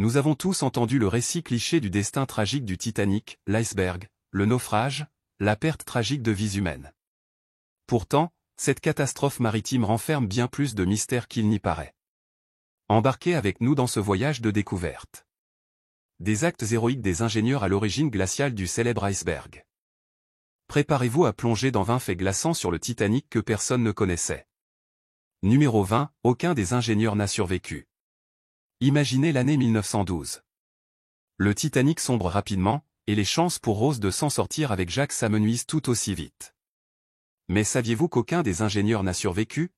Nous avons tous entendu le récit cliché du destin tragique du Titanic, l'iceberg, le naufrage, la perte tragique de vies humaines. Pourtant, cette catastrophe maritime renferme bien plus de mystères qu'il n'y paraît. Embarquez avec nous dans ce voyage de découverte. Des actes héroïques des ingénieurs à l'origine glaciale du célèbre iceberg. Préparez-vous à plonger dans 20 faits glaçants sur le Titanic que personne ne connaissait. Numéro 20, aucun des ingénieurs n'a survécu. Imaginez l'année 1912. Le Titanic sombre rapidement, et les chances pour Rose de s'en sortir avec Jack s'amenuisent tout aussi vite. Mais saviez-vous qu'aucun des ingénieurs n'a survécu?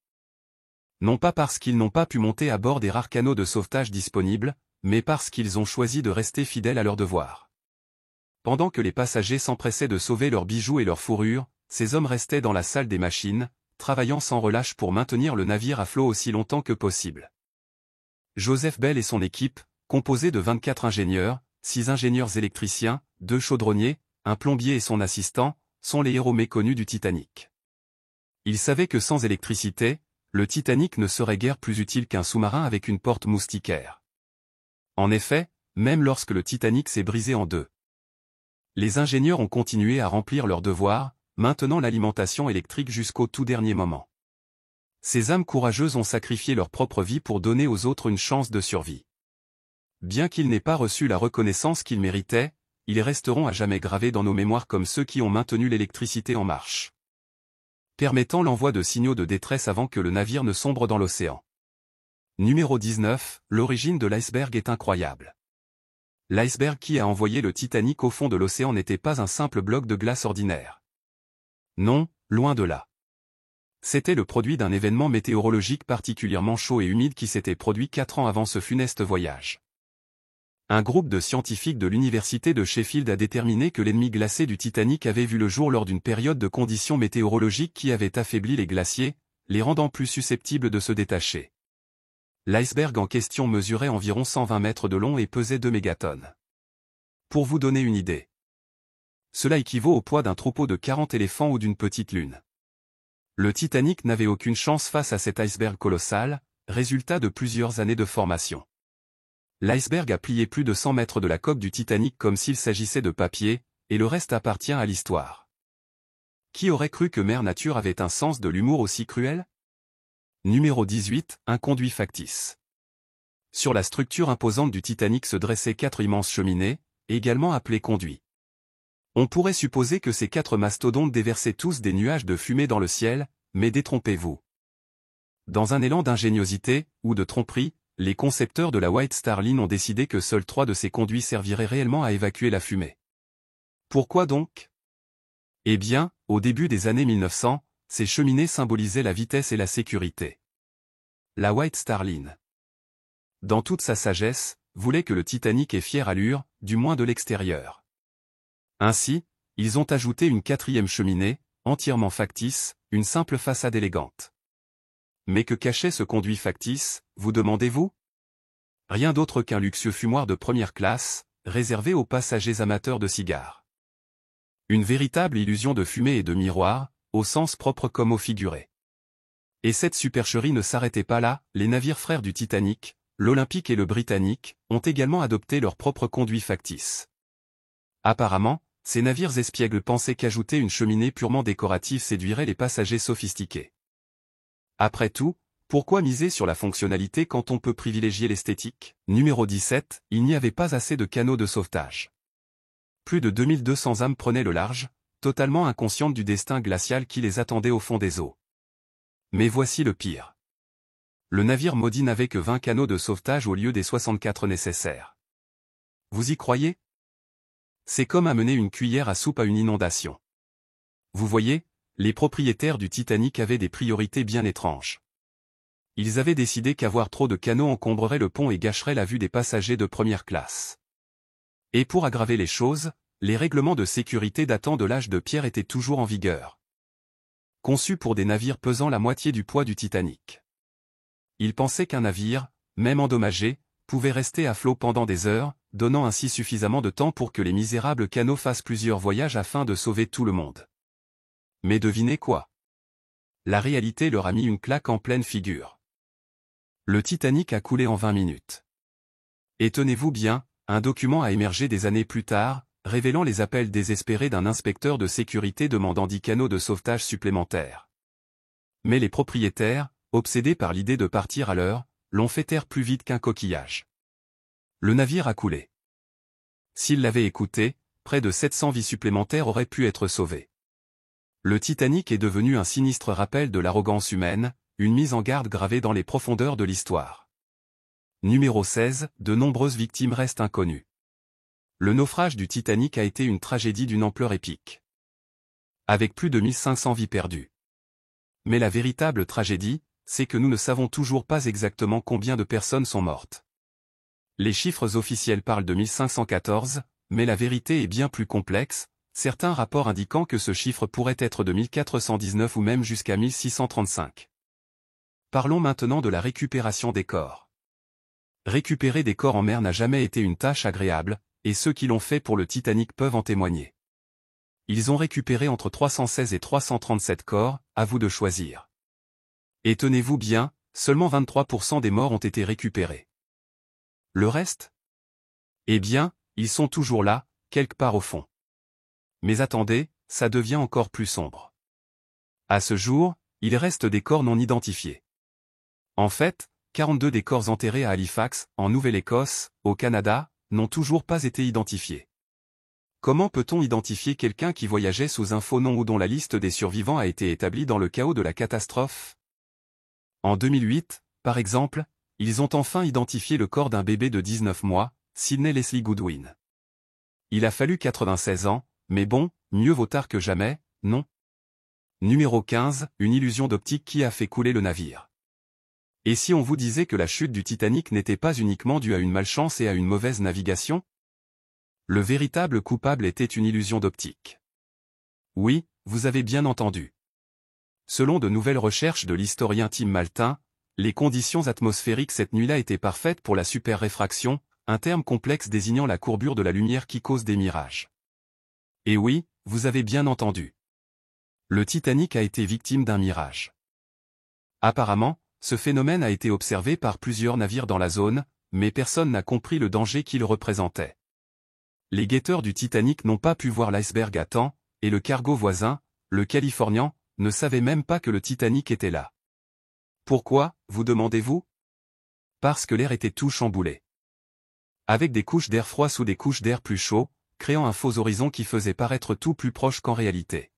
Non pas parce qu'ils n'ont pas pu monter à bord des rares canots de sauvetage disponibles, mais parce qu'ils ont choisi de rester fidèles à leur devoir. Pendant que les passagers s'empressaient de sauver leurs bijoux et leurs fourrures, ces hommes restaient dans la salle des machines, travaillant sans relâche pour maintenir le navire à flot aussi longtemps que possible. Joseph Bell et son équipe, composée de 24 ingénieurs, 6 ingénieurs électriciens, 2 chaudronniers, un plombier et son assistant, sont les héros méconnus du Titanic. Ils savaient que sans électricité, le Titanic ne serait guère plus utile qu'un sous-marin avec une porte moustiquaire. En effet, même lorsque le Titanic s'est brisé en deux, les ingénieurs ont continué à remplir leurs devoirs, maintenant l'alimentation électrique jusqu'au tout dernier moment. Ces âmes courageuses ont sacrifié leur propre vie pour donner aux autres une chance de survie. Bien qu'ils n'aient pas reçu la reconnaissance qu'ils méritaient, ils resteront à jamais gravés dans nos mémoires comme ceux qui ont maintenu l'électricité en marche, permettant l'envoi de signaux de détresse avant que le navire ne sombre dans l'océan. Numéro 19, l'origine de l'iceberg est incroyable. L'iceberg qui a envoyé le Titanic au fond de l'océan n'était pas un simple bloc de glace ordinaire. Non, loin de là. C'était le produit d'un événement météorologique particulièrement chaud et humide qui s'était produit 4 ans avant ce funeste voyage. Un groupe de scientifiques de l'université de Sheffield a déterminé que l'ennemi glacé du Titanic avait vu le jour lors d'une période de conditions météorologiques qui avaient affaibli les glaciers, les rendant plus susceptibles de se détacher. L'iceberg en question mesurait environ 120 mètres de long et pesait 2 mégatonnes. Pour vous donner une idée, cela équivaut au poids d'un troupeau de 40 éléphants ou d'une petite lune. Le Titanic n'avait aucune chance face à cet iceberg colossal, résultat de plusieurs années de formation. L'iceberg a plié plus de 100 mètres de la coque du Titanic comme s'il s'agissait de papier, et le reste appartient à l'histoire. Qui aurait cru que Mère Nature avait un sens de l'humour aussi cruel? Numéro 18, un conduit factice. Sur la structure imposante du Titanic se dressaient 4 immenses cheminées, également appelées conduits. On pourrait supposer que ces 4 mastodontes déversaient tous des nuages de fumée dans le ciel, mais détrompez-vous. Dans un élan d'ingéniosité, ou de tromperie, les concepteurs de la White Star Line ont décidé que seuls 3 de ces conduits serviraient réellement à évacuer la fumée. Pourquoi donc? Eh bien, au début des années 1900, ces cheminées symbolisaient la vitesse et la sécurité. La White Star Line, dans toute sa sagesse, voulait que le Titanic ait fière allure, du moins de l'extérieur. Ainsi, ils ont ajouté une 4e cheminée, entièrement factice, une simple façade élégante. Mais que cachait ce conduit factice, vous demandez-vous? Rien d'autre qu'un luxueux fumoir de première classe, réservé aux passagers amateurs de cigares. Une véritable illusion de fumée et de miroir, au sens propre comme au figuré. Et cette supercherie ne s'arrêtait pas là, les navires frères du Titanic, l'Olympique et le Britannique, ont également adopté leur propre conduit factice. Apparemment, ces navires espiègles pensaient qu'ajouter une cheminée purement décorative séduirait les passagers sophistiqués. Après tout, pourquoi miser sur la fonctionnalité quand on peut privilégier l'esthétique? Numéro 17, il n'y avait pas assez de canots de sauvetage. Plus de 2200 âmes prenaient le large, totalement inconscientes du destin glacial qui les attendait au fond des eaux. Mais voici le pire. Le navire maudit n'avait que 20 canots de sauvetage au lieu des 64 nécessaires. Vous y croyez? C'est comme amener une cuillère à soupe à une inondation. Vous voyez, les propriétaires du Titanic avaient des priorités bien étranges. Ils avaient décidé qu'avoir trop de canots encombrerait le pont et gâcherait la vue des passagers de première classe. Et pour aggraver les choses, les règlements de sécurité datant de l'âge de pierre étaient toujours en vigueur. Conçus pour des navires pesant la moitié du poids du Titanic. Ils pensaient qu'un navire, même endommagé, pouvait rester à flot pendant des heures, donnant ainsi suffisamment de temps pour que les misérables canots fassent plusieurs voyages afin de sauver tout le monde. Mais devinez quoi? La réalité leur a mis une claque en pleine figure. Le Titanic a coulé en 20 minutes. Et tenez-vous bien, un document a émergé des années plus tard, révélant les appels désespérés d'un inspecteur de sécurité demandant 10 canots de sauvetage supplémentaires. Mais les propriétaires, obsédés par l'idée de partir à l'heure, l'ont fait taire plus vite qu'un coquillage. Le navire a coulé. S'il l'avait écouté, près de 700 vies supplémentaires auraient pu être sauvées. Le Titanic est devenu un sinistre rappel de l'arrogance humaine, une mise en garde gravée dans les profondeurs de l'histoire. Numéro 16, de nombreuses victimes restent inconnues. Le naufrage du Titanic a été une tragédie d'une ampleur épique. Avec plus de 1500 vies perdues. Mais la véritable tragédie, c'est que nous ne savons toujours pas exactement combien de personnes sont mortes. Les chiffres officiels parlent de 1514, mais la vérité est bien plus complexe, certains rapports indiquant que ce chiffre pourrait être de 1419 ou même jusqu'à 1635. Parlons maintenant de la récupération des corps. Récupérer des corps en mer n'a jamais été une tâche agréable, et ceux qui l'ont fait pour le Titanic peuvent en témoigner. Ils ont récupéré entre 316 et 337 corps, à vous de choisir. Et tenez-vous bien, seulement 23% des morts ont été récupérés. Le reste? Eh bien, ils sont toujours là, quelque part au fond. Mais attendez, ça devient encore plus sombre. À ce jour, il reste des corps non identifiés. En fait, 42 des corps enterrés à Halifax, en Nouvelle-Écosse, au Canada, n'ont toujours pas été identifiés. Comment peut-on identifier quelqu'un qui voyageait sous un faux nom ou dont la liste des survivants a été établie dans le chaos de la catastrophe? En 2008, par exemple, ils ont enfin identifié le corps d'un bébé de 19 mois, Sidney Leslie Goodwin. Il a fallu 96 ans, mais bon, mieux vaut tard que jamais, non? Numéro 15, une illusion d'optique qui a fait couler le navire. Et si on vous disait que la chute du Titanic n'était pas uniquement due à une malchance et à une mauvaise navigation? Le véritable coupable était une illusion d'optique. Oui, vous avez bien entendu. Selon de nouvelles recherches de l'historien Tim Maltin, les conditions atmosphériques cette nuit-là étaient parfaites pour la superréfraction, un terme complexe désignant la courbure de la lumière qui cause des mirages. Et oui, vous avez bien entendu. Le Titanic a été victime d'un mirage. Apparemment, ce phénomène a été observé par plusieurs navires dans la zone, mais personne n'a compris le danger qu'il représentait. Les guetteurs du Titanic n'ont pas pu voir l'iceberg à temps, et le cargo voisin, le Californian, ne savait même pas que le Titanic était là. Pourquoi, vous demandez-vous? Parce que l'air était tout chamboulé. Avec des couches d'air froid sous des couches d'air plus chaud, créant un faux horizon qui faisait paraître tout plus proche qu'en réalité.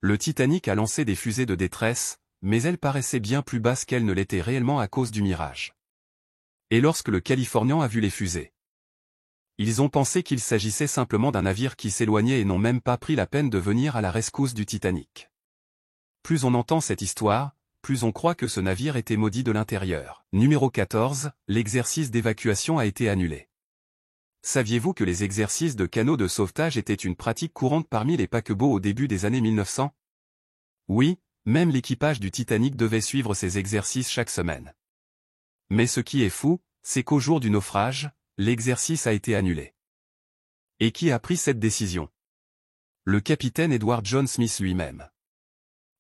Le Titanic a lancé des fusées de détresse, mais elles paraissaient bien plus basses qu'elles ne l'étaient réellement à cause du mirage. Et lorsque le Californian a vu les fusées, ils ont pensé qu'il s'agissait simplement d'un navire qui s'éloignait et n'ont même pas pris la peine de venir à la rescousse du Titanic. Plus on entend cette histoire, plus on croit que ce navire était maudit de l'intérieur. Numéro 14, l'exercice d'évacuation a été annulé. Saviez-vous que les exercices de canaux de sauvetage étaient une pratique courante parmi les paquebots au début des années 1900? Oui, même l'équipage du Titanic devait suivre ces exercices chaque semaine. Mais ce qui est fou, c'est qu'au jour du naufrage, l'exercice a été annulé. Et qui a pris cette décision? Le capitaine Edward John Smith lui-même.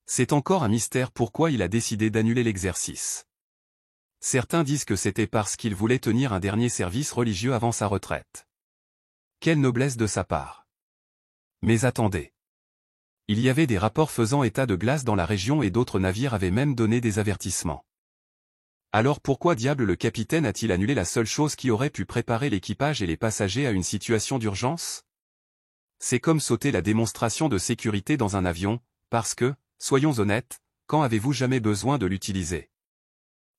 C'est encore un mystère pourquoi il a décidé d'annuler l'exercice. Certains disent que c'était parce qu'il voulait tenir un dernier service religieux avant sa retraite. Quelle noblesse de sa part. Mais attendez. Il y avait des rapports faisant état de glace dans la région et d'autres navires avaient même donné des avertissements. Alors pourquoi diable le capitaine a-t-il annulé la seule chose qui aurait pu préparer l'équipage et les passagers à une situation d'urgence? C'est comme sauter la démonstration de sécurité dans un avion, parce que, soyons honnêtes, quand avez-vous jamais besoin de l'utiliser?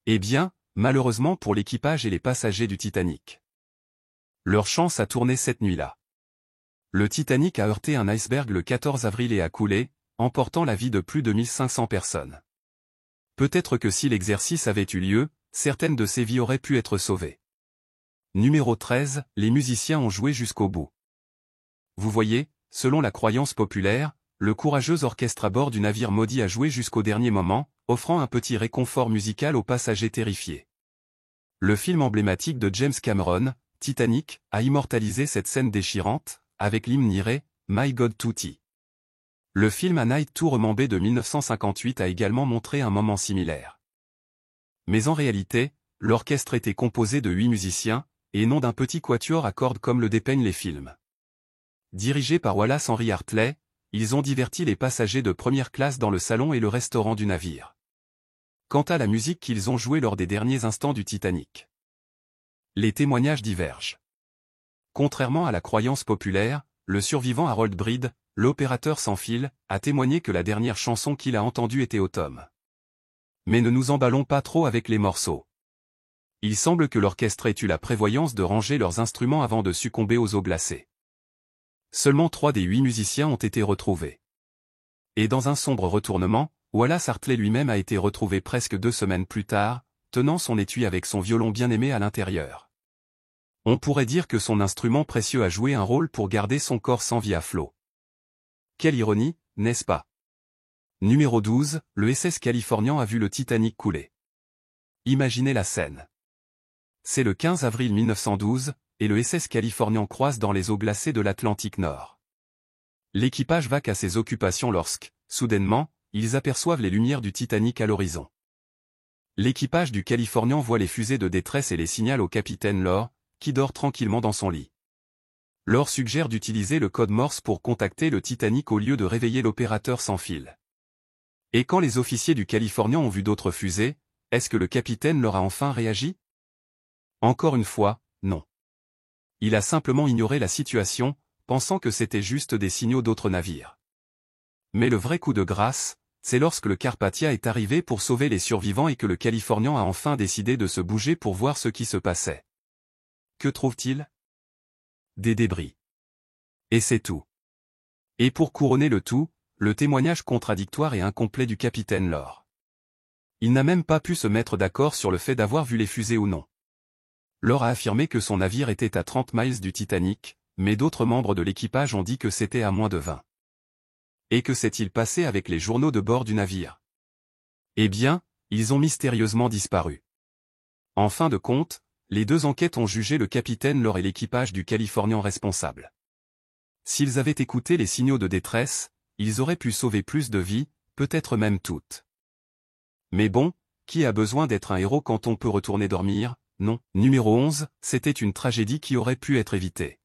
Eh bien, malheureusement pour l'équipage et les passagers du Titanic. Leur chance a tourné cette nuit-là. Le Titanic a heurté un iceberg le 14 avril et a coulé, emportant la vie de plus de 1500 personnes. Peut-être que si l'exercice avait eu lieu, certaines de ces vies auraient pu être sauvées. Numéro 13, les musiciens ont joué jusqu'au bout. Vous voyez, selon la croyance populaire, le courageux orchestre à bord du navire maudit a joué jusqu'au dernier moment, offrant un petit réconfort musical aux passagers terrifiés. Le film emblématique de James Cameron, Titanic, a immortalisé cette scène déchirante, avec l'hymne iré, My God Tutti. Le film A Night to Remember de 1958 a également montré un moment similaire. Mais en réalité, l'orchestre était composé de 8 musiciens, et non d'un petit quatuor à cordes comme le dépeignent les films. Dirigés par Wallace Henry Hartley, ils ont diverti les passagers de première classe dans le salon et le restaurant du navire. Quant à la musique qu'ils ont jouée lors des derniers instants du Titanic, les témoignages divergent. Contrairement à la croyance populaire, le survivant Harold Breed, l'opérateur sans fil, a témoigné que la dernière chanson qu'il a entendue était Autumn. Mais ne nous emballons pas trop avec les morceaux. Il semble que l'orchestre ait eu la prévoyance de ranger leurs instruments avant de succomber aux eaux glacées. Seulement 3 des 8 musiciens ont été retrouvés. Et dans un sombre retournement, Wallace Hartley lui-même a été retrouvé presque 2 semaines plus tard, tenant son étui avec son violon bien-aimé à l'intérieur. On pourrait dire que son instrument précieux a joué un rôle pour garder son corps sans vie à flot. Quelle ironie, n'est-ce pas? Numéro 12, le SS Californian a vu le Titanic couler. Imaginez la scène. C'est le 15 avril 1912, et le SS Californian croise dans les eaux glacées de l'Atlantique Nord. L'équipage vaque à ses occupations lorsque, soudainement, ils aperçoivent les lumières du Titanic à l'horizon. L'équipage du Californian voit les fusées de détresse et les signale au capitaine Lore, qui dort tranquillement dans son lit. Lore suggère d'utiliser le code Morse pour contacter le Titanic au lieu de réveiller l'opérateur sans fil. Et quand les officiers du Californian ont vu d'autres fusées, est-ce que le capitaine leur a enfin réagi? Encore une fois, non. Il a simplement ignoré la situation, pensant que c'était juste des signaux d'autres navires. Mais le vrai coup de grâce, c'est lorsque le Carpathia est arrivé pour sauver les survivants et que le Californian a enfin décidé de se bouger pour voir ce qui se passait. Que trouve-t-il? Des débris. Et c'est tout. Et pour couronner le tout, le témoignage contradictoire et incomplet du capitaine Lore. Il n'a même pas pu se mettre d'accord sur le fait d'avoir vu les fusées ou non. Lore a affirmé que son navire était à 30 miles du Titanic, mais d'autres membres de l'équipage ont dit que c'était à moins de 20. Et que s'est-il passé avec les journaux de bord du navire? Eh bien, ils ont mystérieusement disparu. En fin de compte, les 2 enquêtes ont jugé le capitaine Lore et l'équipage du Californian responsables. S'ils avaient écouté les signaux de détresse, ils auraient pu sauver plus de vies, peut-être même toutes. Mais bon, qui a besoin d'être un héros quand on peut retourner dormir? Non. Numéro 11, c'était une tragédie qui aurait pu être évitée.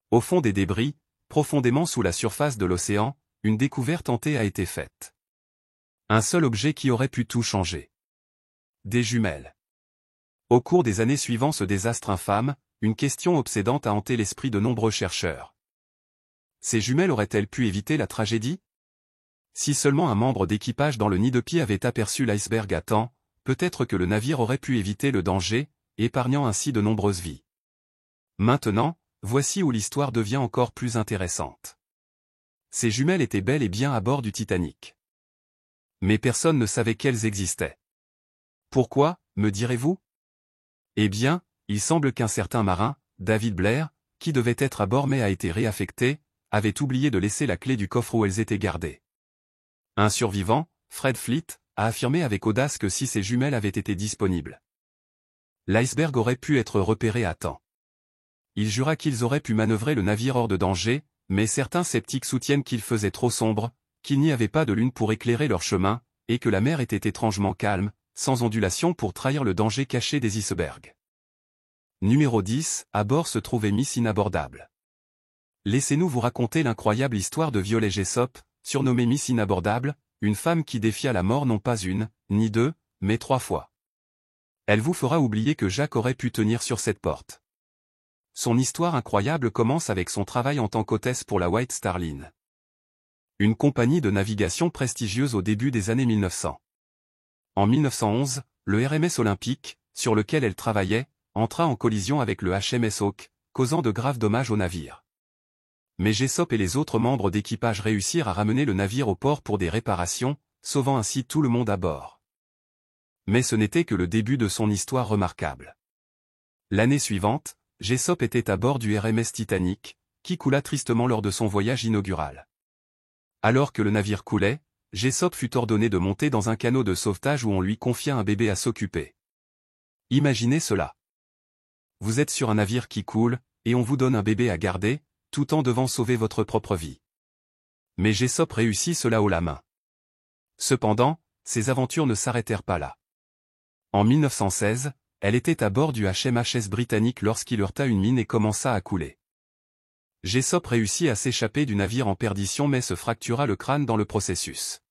Au fond des débris, profondément sous la surface de l'océan, une découverte hantée a été faite. Un seul objet qui aurait pu tout changer. Des jumelles. Au cours des années suivant ce désastre infâme, une question obsédante a hanté l'esprit de nombreux chercheurs. Ces jumelles auraient-elles pu éviter la tragédie? Si seulement un membre d'équipage dans le nid de pied avait aperçu l'iceberg à temps, peut-être que le navire aurait pu éviter le danger, épargnant ainsi de nombreuses vies. Maintenant, voici où l'histoire devient encore plus intéressante. Ces jumelles étaient bel et bien à bord du Titanic. Mais personne ne savait qu'elles existaient. Pourquoi, me direz-vous? Eh bien, il semble qu'un certain marin, David Blair, qui devait être à bord mais a été réaffecté, avait oublié de laisser la clé du coffre où elles étaient gardées. Un survivant, Fred Fleet, a affirmé avec audace que si ces jumelles avaient été disponibles, l'iceberg aurait pu être repéré à temps. Il jura qu'ils auraient pu manœuvrer le navire hors de danger, mais certains sceptiques soutiennent qu'il faisait trop sombre, qu'il n'y avait pas de lune pour éclairer leur chemin, et que la mer était étrangement calme, sans ondulation pour trahir le danger caché des icebergs. Numéro 10, à bord se trouvait Miss Inabordable. Laissez-nous vous raconter l'incroyable histoire de Violet Jessop, surnommée Miss Inabordable, une femme qui défia la mort non pas une, ni 2, mais 3 fois. Elle vous fera oublier que Jacques aurait pu tenir sur cette porte. Son histoire incroyable commence avec son travail en tant qu'hôtesse pour la White Star Line, une compagnie de navigation prestigieuse au début des années 1900. En 1911, le RMS Olympique, sur lequel elle travaillait, entra en collision avec le HMS Hawke, causant de graves dommages au navire. Mais Jessop et les autres membres d'équipage réussirent à ramener le navire au port pour des réparations, sauvant ainsi tout le monde à bord. Mais ce n'était que le début de son histoire remarquable. L'année suivante, Jessop était à bord du RMS Titanic, qui coula tristement lors de son voyage inaugural. Alors que le navire coulait, Jessop fut ordonné de monter dans un canot de sauvetage où on lui confia un bébé à s'occuper. Imaginez cela. Vous êtes sur un navire qui coule, et on vous donne un bébé à garder, tout en devant sauver votre propre vie. Mais Jessop réussit cela haut la main. Cependant, ses aventures ne s'arrêtèrent pas là. En 1916, Elle était à bord du HMHS Britannique lorsqu'il heurta une mine et commença à couler. Jessop réussit à s'échapper du navire en perdition mais se fractura le crâne dans le processus.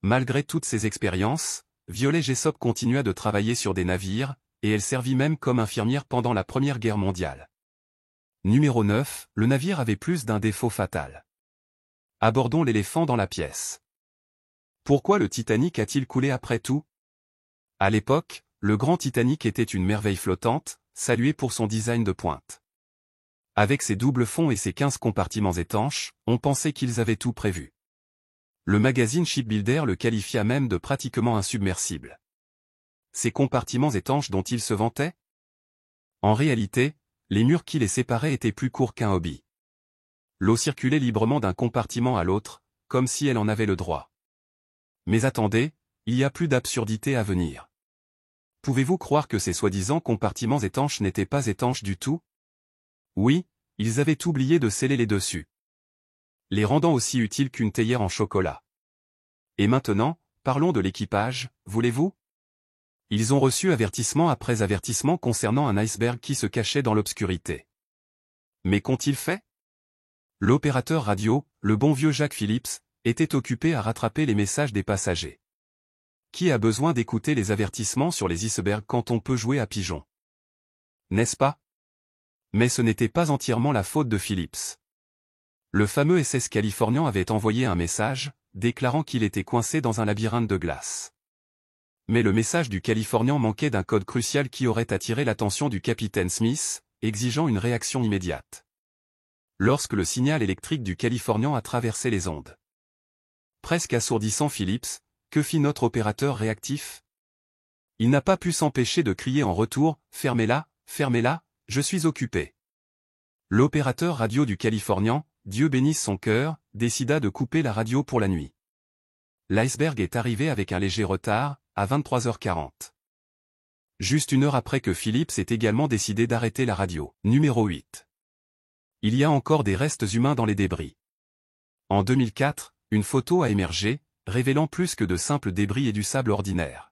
Malgré toutes ses expériences, Violet Jessop continua de travailler sur des navires, et elle servit même comme infirmière pendant la Première Guerre mondiale. Numéro 9, le navire avait plus d'un défaut fatal. Abordons l'éléphant dans la pièce. Pourquoi le Titanic a-t-il coulé après tout? À l'époque, le grand Titanic était une merveille flottante, saluée pour son design de pointe. Avec ses doubles fonds et ses 15 compartiments étanches, on pensait qu'ils avaient tout prévu. Le magazine Shipbuilder le qualifia même de pratiquement insubmersible. Ces compartiments étanches dont il se vantait? En réalité, les murs qui les séparaient étaient plus courts qu'un hobby. L'eau circulait librement d'un compartiment à l'autre, comme si elle en avait le droit. Mais attendez, il y a plus d'absurdité à venir. Pouvez-vous croire que ces soi-disant compartiments étanches n'étaient pas étanches du tout? Oui, ils avaient oublié de sceller les dessus, les rendant aussi utiles qu'une théière en chocolat. Et maintenant, parlons de l'équipage, voulez-vous? Ils ont reçu avertissement après avertissement concernant un iceberg qui se cachait dans l'obscurité. Mais qu'ont-ils fait? L'opérateur radio, le bon vieux Jack Phillips, était occupé à rattraper les messages des passagers. Qui a besoin d'écouter les avertissements sur les icebergs quand on peut jouer à pigeon? N'est-ce pas? Mais ce n'était pas entièrement la faute de Phillips. Le fameux SS Californian avait envoyé un message, déclarant qu'il était coincé dans un labyrinthe de glace. Mais le message du Californian manquait d'un code crucial qui aurait attiré l'attention du capitaine Smith, exigeant une réaction immédiate. Lorsque le signal électrique du Californian a traversé les ondes. Presque assourdissant Phillips, que fit notre opérateur réactif? Il n'a pas pu s'empêcher de crier en retour, « Fermez-la, fermez-la, je suis occupé ». L'opérateur radio du Californian, Dieu bénisse son cœur, décida de couper la radio pour la nuit. L'iceberg est arrivé avec un léger retard, à 23h40. Juste une heure après que Phillips ait également décidé d'arrêter la radio. Numéro 8. Il y a encore des restes humains dans les débris. En 2004, une photo a émergé, révélant plus que de simples débris et du sable ordinaire.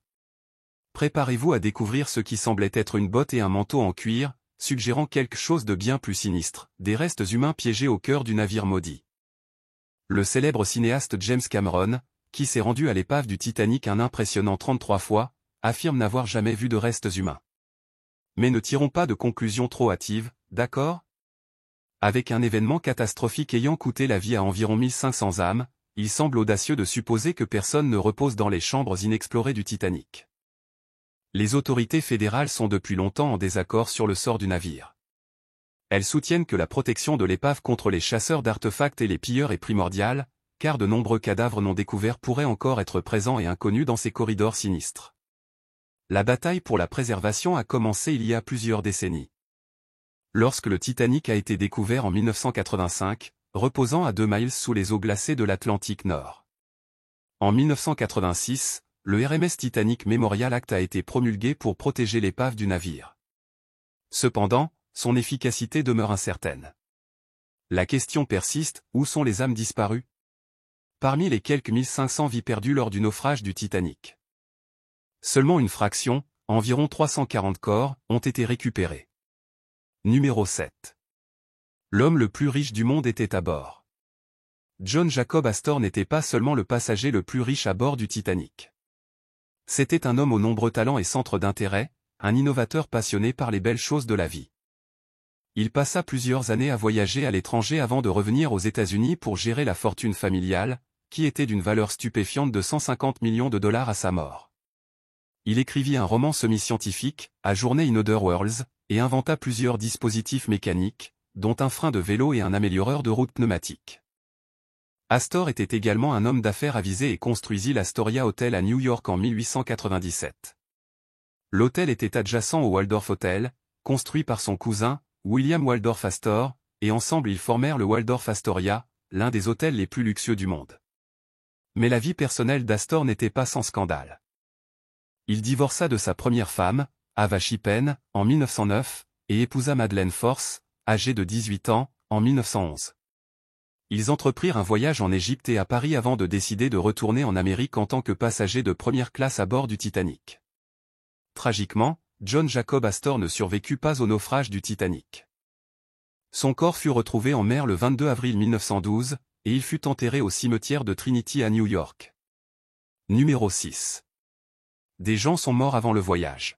Préparez-vous à découvrir ce qui semblait être une botte et un manteau en cuir, suggérant quelque chose de bien plus sinistre, des restes humains piégés au cœur du navire maudit. Le célèbre cinéaste James Cameron, qui s'est rendu à l'épave du Titanic un impressionnant 33 fois, affirme n'avoir jamais vu de restes humains. Mais ne tirons pas de conclusions trop hâtives, d'accord? Avec un événement catastrophique ayant coûté la vie à environ 1500 âmes, il semble audacieux de supposer que personne ne repose dans les chambres inexplorées du Titanic. Les autorités fédérales sont depuis longtemps en désaccord sur le sort du navire. Elles soutiennent que la protection de l'épave contre les chasseurs d'artefacts et les pilleurs est primordiale, car de nombreux cadavres non découverts pourraient encore être présents et inconnus dans ces corridors sinistres. La bataille pour la préservation a commencé il y a plusieurs décennies. Lorsque le Titanic a été découvert en 1985, reposant à 2 miles sous les eaux glacées de l'Atlantique Nord. En 1986, le RMS Titanic Memorial Act a été promulgué pour protéger l'épave du navire. Cependant, son efficacité demeure incertaine. La question persiste, où sont les âmes disparues? Parmi les quelques 1500 vies perdues lors du naufrage du Titanic. Seulement une fraction, environ 340 corps, ont été récupérés. Numéro 7. L'homme le plus riche du monde était à bord. John Jacob Astor n'était pas seulement le passager le plus riche à bord du Titanic. C'était un homme aux nombreux talents et centres d'intérêt, un innovateur passionné par les belles choses de la vie. Il passa plusieurs années à voyager à l'étranger avant de revenir aux États-Unis pour gérer la fortune familiale, qui était d'une valeur stupéfiante de 150 millions de dollars à sa mort. Il écrivit un roman semi-scientifique, A Journey in Other Worlds, et inventa plusieurs dispositifs mécaniques, dont un frein de vélo et un amélioreur de route pneumatique. Astor était également un homme d'affaires avisé et construisit l'Astoria Hotel à New York en 1897. L'hôtel était adjacent au Waldorf Hotel, construit par son cousin, William Waldorf Astor, et ensemble ils formèrent le Waldorf Astoria, l'un des hôtels les plus luxueux du monde. Mais la vie personnelle d'Astor n'était pas sans scandale. Il divorça de sa première femme, Ava Shippen, en 1909, et épousa Madeleine Force, âgée de 18 ans, en 1911. Ils entreprirent un voyage en Égypte et à Paris avant de décider de retourner en Amérique en tant que passagers de première classe à bord du Titanic. Tragiquement, John Jacob Astor ne survécut pas au naufrage du Titanic. Son corps fut retrouvé en mer le 22 avril 1912, et il fut enterré au cimetière de Trinity à New York. Numéro 6. Des gens sont morts avant le voyage.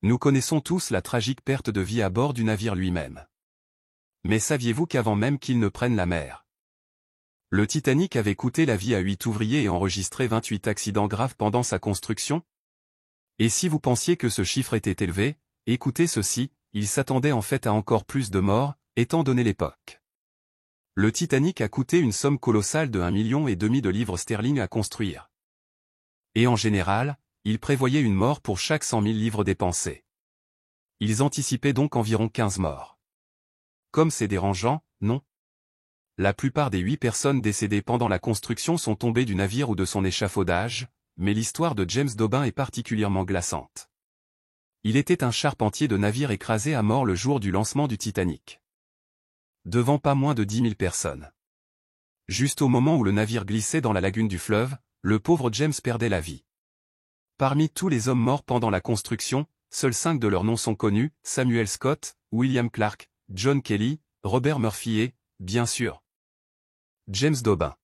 Nous connaissons tous la tragique perte de vie à bord du navire lui-même. Mais saviez-vous qu'avant même qu'il ne prenne la mer, le Titanic avait coûté la vie à 8 ouvriers et enregistré 28 accidents graves pendant sa construction? Et si vous pensiez que ce chiffre était élevé, écoutez ceci, il s'attendait en fait à encore plus de morts, étant donné l'époque. Le Titanic a coûté une somme colossale de 1,5 million de livres sterling à construire. Et en général, ils prévoyaient une mort pour chaque 100 000 livres dépensés. Ils anticipaient donc environ 15 morts. Comme c'est dérangeant, non? La plupart des 8 personnes décédées pendant la construction sont tombées du navire ou de son échafaudage, mais l'histoire de James Dobbin est particulièrement glaçante. Il était un charpentier de navire écrasé à mort le jour du lancement du Titanic. Devant pas moins de 10 000 personnes. Juste au moment où le navire glissait dans la lagune du fleuve, le pauvre James perdait la vie. Parmi tous les hommes morts pendant la construction, seuls 5 de leurs noms sont connus, Samuel Scott, William Clark, John Kelly, Robert Murphy et, bien sûr, James Dobbin.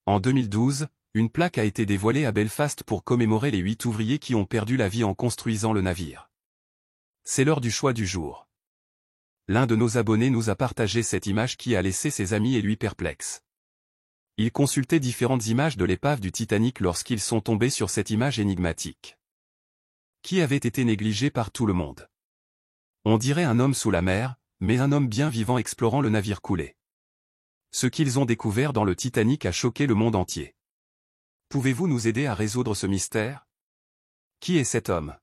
En 2012, une plaque a été dévoilée à Belfast pour commémorer les 8 ouvriers qui ont perdu la vie en construisant le navire. C'est l'heure du choix du jour. L'un de nos abonnés nous a partagé cette image qui a laissé ses amis et lui perplexes. Il consultait différentes images de l'épave du Titanic lorsqu'ils sont tombés sur cette image énigmatique. Qui avait été négligé par tout le monde? On dirait un homme sous la mer, mais un homme bien vivant explorant le navire coulé. Ce qu'ils ont découvert dans le Titanic a choqué le monde entier. Pouvez-vous nous aider à résoudre ce mystère? Qui est cet homme?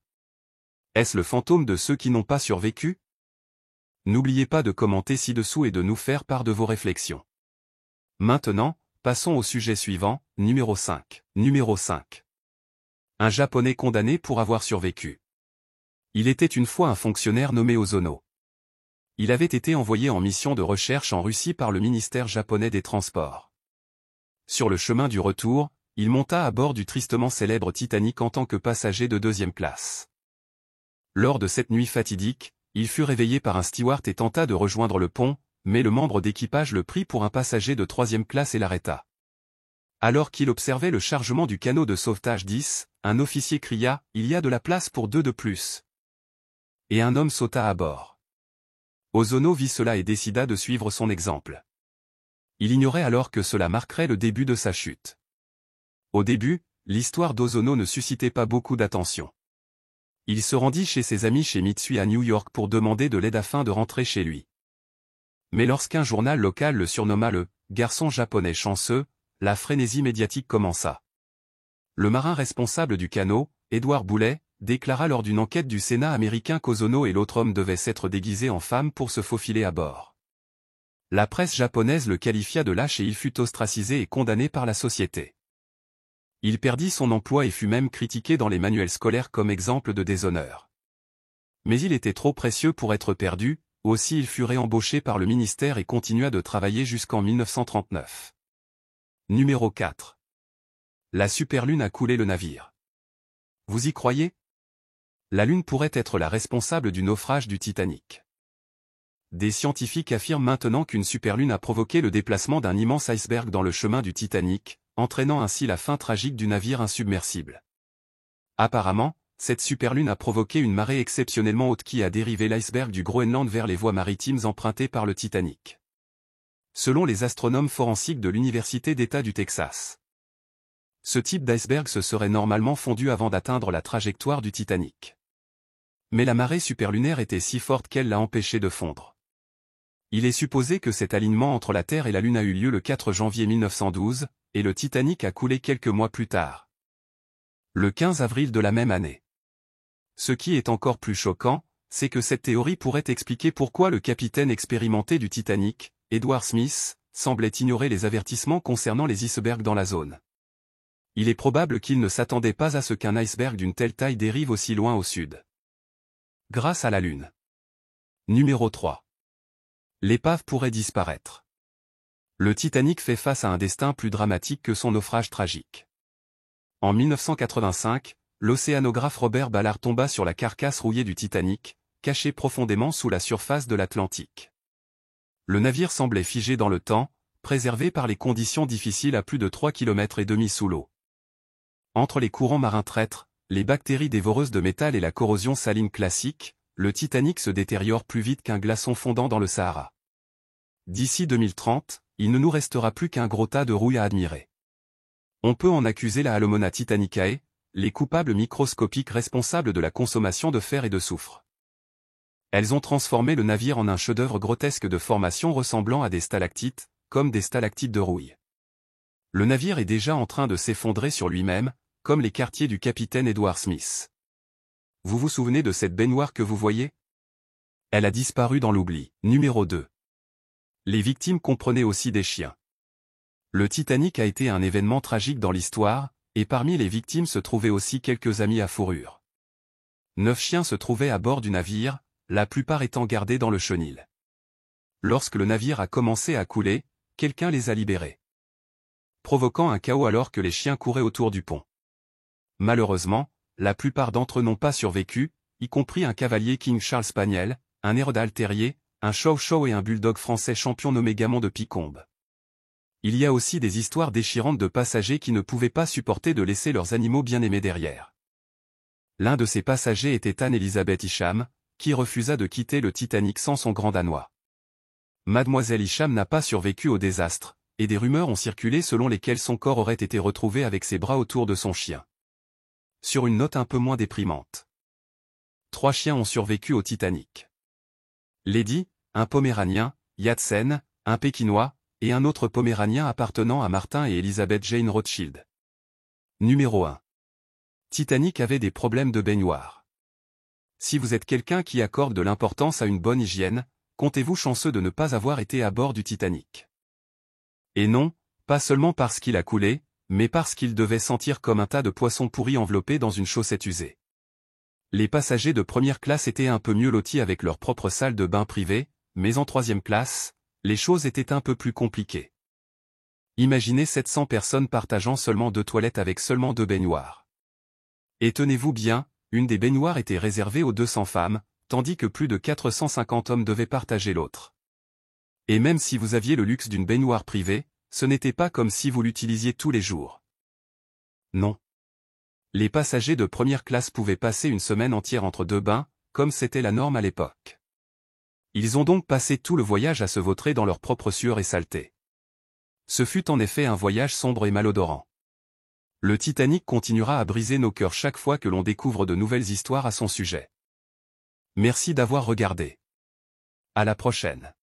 Est-ce le fantôme de ceux qui n'ont pas survécu? N'oubliez pas de commenter ci-dessous et de nous faire part de vos réflexions. Maintenant, passons au sujet suivant, numéro 5. Numéro 5. Un Japonais condamné pour avoir survécu. Il était une fois un fonctionnaire nommé Ozono. Il avait été envoyé en mission de recherche en Russie par le ministère japonais des Transports. Sur le chemin du retour, il monta à bord du tristement célèbre Titanic en tant que passager de 2e classe. Lors de cette nuit fatidique, il fut réveillé par un steward et tenta de rejoindre le pont, mais le membre d'équipage le prit pour un passager de 3e classe et l'arrêta. Alors qu'il observait le chargement du canot de sauvetage 10, un officier cria « Il y a de la place pour 2 de plus !» Et un homme sauta à bord. Ozono vit cela et décida de suivre son exemple. Il ignorait alors que cela marquerait le début de sa chute. Au début, l'histoire d'Ozono ne suscitait pas beaucoup d'attention. Il se rendit chez ses amis chez Mitsui à New York pour demander de l'aide afin de rentrer chez lui. Mais lorsqu'un journal local le surnomma le « garçon japonais chanceux », la frénésie médiatique commença. Le marin responsable du canot, Edward Boulet, déclara lors d'une enquête du Sénat américain qu'Ozono et l'autre homme devaient s'être déguisés en femmes pour se faufiler à bord. La presse japonaise le qualifia de lâche et il fut ostracisé et condamné par la société. Il perdit son emploi et fut même critiqué dans les manuels scolaires comme exemple de déshonneur. Mais il était trop précieux pour être perdu, aussi il fut réembauché par le ministère et continua de travailler jusqu'en 1939. Numéro 4. La superlune a coulé le navire. Vous y croyez? La Lune pourrait être la responsable du naufrage du Titanic. Des scientifiques affirment maintenant qu'une superlune a provoqué le déplacement d'un immense iceberg dans le chemin du Titanic, entraînant ainsi la fin tragique du navire insubmersible. Apparemment, cette superlune a provoqué une marée exceptionnellement haute qui a dérivé l'iceberg du Groenland vers les voies maritimes empruntées par le Titanic. Selon les astronomes forensiques de l'Université d'État du Texas, ce type d'iceberg se serait normalement fondu avant d'atteindre la trajectoire du Titanic. Mais la marée superlunaire était si forte qu'elle l'a empêché de fondre. Il est supposé que cet alignement entre la Terre et la Lune a eu lieu le 4 janvier 1912, et le Titanic a coulé quelques mois plus tard. Le 15 avril de la même année. Ce qui est encore plus choquant, c'est que cette théorie pourrait expliquer pourquoi le capitaine expérimenté du Titanic, Edward Smith, semblait ignorer les avertissements concernant les icebergs dans la zone. Il est probable qu'il ne s'attendait pas à ce qu'un iceberg d'une telle taille dérive aussi loin au sud. Grâce à la Lune. Numéro 3. L'épave pourrait disparaître. Le Titanic fait face à un destin plus dramatique que son naufrage tragique. En 1985, l'océanographe Robert Ballard tomba sur la carcasse rouillée du Titanic, cachée profondément sous la surface de l'Atlantique. Le navire semblait figé dans le temps, préservé par les conditions difficiles à plus de 3,5 km sous l'eau. Entre les courants marins traîtres, les bactéries dévoreuses de métal et la corrosion saline classique, le Titanic se détériore plus vite qu'un glaçon fondant dans le Sahara. D'ici 2030, il ne nous restera plus qu'un gros tas de rouille à admirer. On peut en accuser la Halomona Titanicae, les coupables microscopiques responsables de la consommation de fer et de soufre. Elles ont transformé le navire en un chef-d'œuvre grotesque de formation ressemblant à des stalactites, comme des stalactites de rouille. Le navire est déjà en train de s'effondrer sur lui-même, comme les quartiers du capitaine Edward Smith. Vous vous souvenez de cette baignoire que vous voyez? Elle a disparu dans l'oubli. Numéro 2. Les victimes comprenaient aussi des chiens. Le Titanic a été un événement tragique dans l'histoire, et parmi les victimes se trouvaient aussi quelques amis à fourrure. 9 chiens se trouvaient à bord du navire, la plupart étant gardés dans le chenil. Lorsque le navire a commencé à couler, quelqu'un les a libérés, provoquant un chaos alors que les chiens couraient autour du pont. Malheureusement, la plupart d'entre eux n'ont pas survécu, y compris un cavalier King Charles Spaniel, un Airedale terrier, un Chow Chow et un bulldog français champion nommé Gamon de Picombe. Il y a aussi des histoires déchirantes de passagers qui ne pouvaient pas supporter de laisser leurs animaux bien-aimés derrière. L'un de ces passagers était Anne-Elisabeth Isham, qui refusa de quitter le Titanic sans son grand danois. Mademoiselle Isham n'a pas survécu au désastre, et des rumeurs ont circulé selon lesquelles son corps aurait été retrouvé avec ses bras autour de son chien. Sur une note un peu moins déprimante. 3 chiens ont survécu au Titanic. Lady, un Poméranien, Yatsen, un Pékinois, et un autre Poméranien appartenant à Martin et Elizabeth Jane Rothschild. Numéro 1. Titanic avait des problèmes de baignoire. Si vous êtes quelqu'un qui accorde de l'importance à une bonne hygiène, comptez-vous chanceux de ne pas avoir été à bord du Titanic. Et non, pas seulement parce qu'il a coulé, mais parce qu'il devait sentir comme un tas de poissons pourris enveloppés dans une chaussette usée. Les passagers de première classe étaient un peu mieux lotis avec leur propre salle de bain privée, mais en 3e classe, les choses étaient un peu plus compliquées. Imaginez 700 personnes partageant seulement 2 toilettes avec seulement 2 baignoires. Et tenez-vous bien, une des baignoires était réservée aux 200 femmes, tandis que plus de 450 hommes devaient partager l'autre. Et même si vous aviez le luxe d'une baignoire privée, ce n'était pas comme si vous l'utilisiez tous les jours. Non. Les passagers de première classe pouvaient passer une semaine entière entre 2 bains, comme c'était la norme à l'époque. Ils ont donc passé tout le voyage à se vautrer dans leur propre sueur et saleté. Ce fut en effet un voyage sombre et malodorant. Le Titanic continuera à briser nos cœurs chaque fois que l'on découvre de nouvelles histoires à son sujet. Merci d'avoir regardé. À la prochaine.